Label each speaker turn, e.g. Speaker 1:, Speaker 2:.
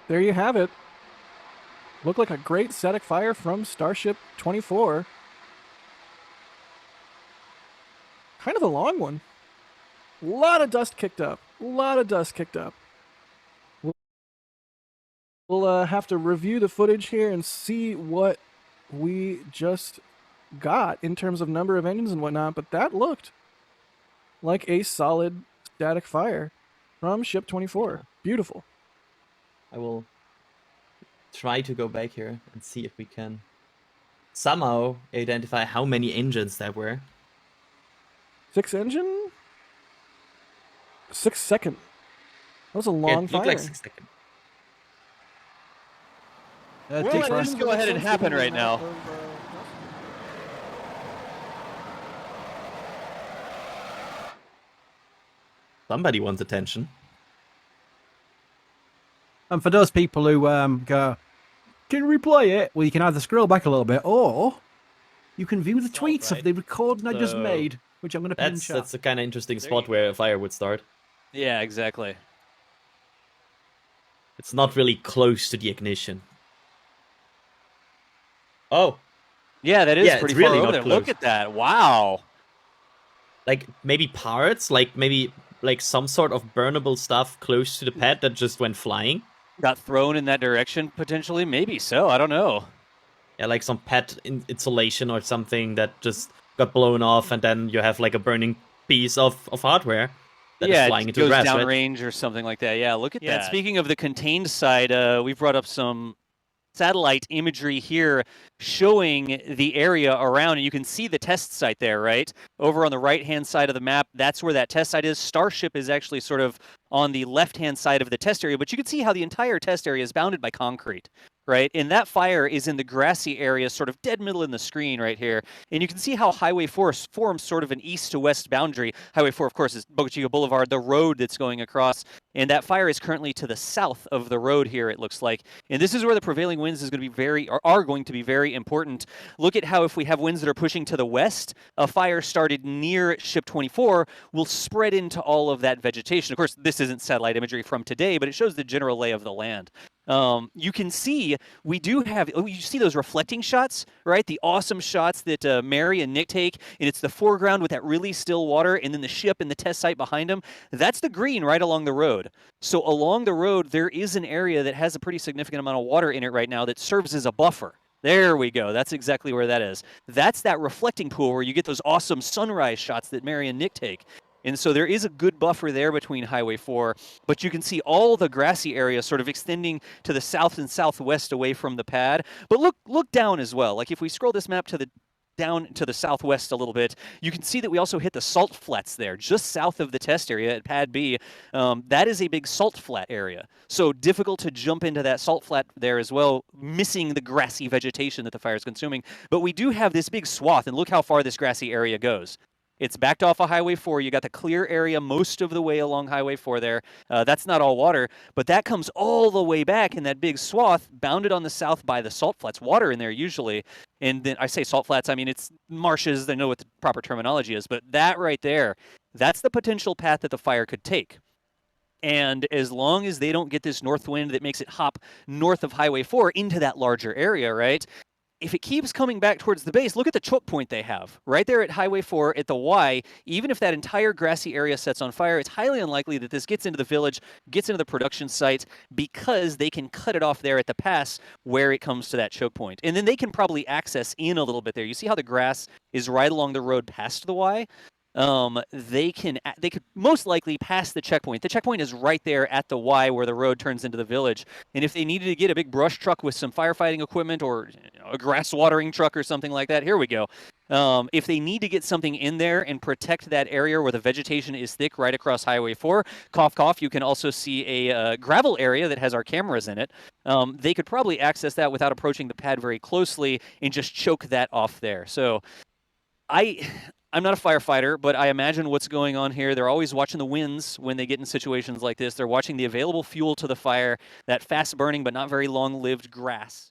Speaker 1: there you have it. Looked like a great static fire from Starship 24. Kind of a long one. A lot of dust kicked up. We'll have to review the footage here and see what we just got in terms of number of engines and whatnot, but that looked like a solid static fire from Ship 24. Beautiful.
Speaker 2: I will try to go back here and see if we can somehow identify how many engines there were.
Speaker 1: 6 engine? 6 second. That was a long
Speaker 2: It
Speaker 1: fire.
Speaker 2: looked like 6 seconds.
Speaker 3: Well, let's go ahead and happen right now.
Speaker 2: Somebody wants attention.
Speaker 3: And for those people who go, can we replay it? Well, you can either scroll back a little bit, or you can view the tweets of the recording I just made, which I'm going to pin in chat.
Speaker 2: That's a kind of interesting spot where a fire would start.
Speaker 4: Yeah, exactly.
Speaker 2: It's not really close to the ignition. Oh.
Speaker 4: Yeah, that is pretty
Speaker 2: really
Speaker 4: far over there.
Speaker 2: close.
Speaker 4: Look at that. Wow.
Speaker 2: Like, maybe parts? Like, maybe like some sort of burnable stuff close to the pad that just went flying?
Speaker 4: Got thrown in that direction, potentially? Maybe so. I don't know.
Speaker 2: Yeah, like some pad insulation or something that just got blown off, and then you have like a burning piece of hardware that is flying into
Speaker 4: goes
Speaker 2: grass,
Speaker 4: downrange or something like that. Yeah, look at that. Speaking of the contained side, we've brought up some satellite imagery here showing the area around, and you can see the test site there, right? Over on the right-hand side of the map, that's where that test site is. Starship is actually sort of on the left-hand side of the test area, but you can see how the entire test area is bounded by concrete, right? And that fire is in the grassy area, sort of dead middle in the screen right here. And you can see how Highway 4 forms sort of an east to west boundary. Highway 4, of course, is Boca Chica Boulevard, the road that's going across. And that fire is currently to the south of the road here, it looks like. And this is where the prevailing winds is going to be are going to be very important. Look at how if we have winds that are pushing to the west, a fire started near Ship 24 will spread into all of that vegetation. Of course, this isn't satellite imagery from today, but it shows the general lay of the land. You can see we do have, you see those reflecting shots, right? The awesome shots that Mary and Nick take, and it's the foreground with that really still water, and then the ship and the test site behind them. That's the green right along the road. So along the road, there is an area that has a pretty significant amount of water in it right now that serves as a buffer. There we go. That's exactly where that is. That's that reflecting pool where you get those awesome sunrise shots that Mary and Nick take. And so there is a good buffer there between Highway 4, but you can see all the grassy area sort of extending to the south and southwest away from the pad. But look down as well. Like if we scroll this map to the down to the southwest a little bit, you can see that we also hit the salt flats there, just south of the test area at Pad B. That is a big salt flat area. So difficult to jump into that salt flat there as well, missing the grassy vegetation that the fire is consuming. But we do have this big swath, and look how far this grassy area goes. It's backed off of Highway 4. You got the clear area most of the way along Highway 4 there. That's not all water, but that comes all the way back in that big swath, bounded on the south by the salt flats. Water in there usually. And then I say salt flats, I mean, it's marshes. I know what the proper terminology is, but that right there, that's the potential path that the fire could take. And as long as they don't get this north wind that makes it hop north of Highway 4 into that larger area, right? If it keeps coming back towards the base, look at the choke point they have. Right there at Highway 4 at the Y, even if that entire grassy area sets on fire, it's highly unlikely that this gets into the village, gets into the production site, because they can cut it off there at the pass where it comes to that choke point. And then they can probably access in a little bit there. You see how the grass is right along the road past the Y? They could most likely pass the checkpoint. The checkpoint is right there at the Y where the road turns into the village. And if they needed to get a big brush truck with some firefighting equipment or a grass watering truck or something like that, here we go. If they need to get something in there and protect that area where the vegetation is thick right across Highway 4, cough, cough, you can also see a gravel area that has our cameras in it. They could probably access that without approaching the pad very closely and just choke that off there. So I'm not a firefighter, but I imagine what's going on here. They're always watching the winds when they get in situations like this. They're watching the available fuel to the fire, that fast-burning but not very long-lived grass.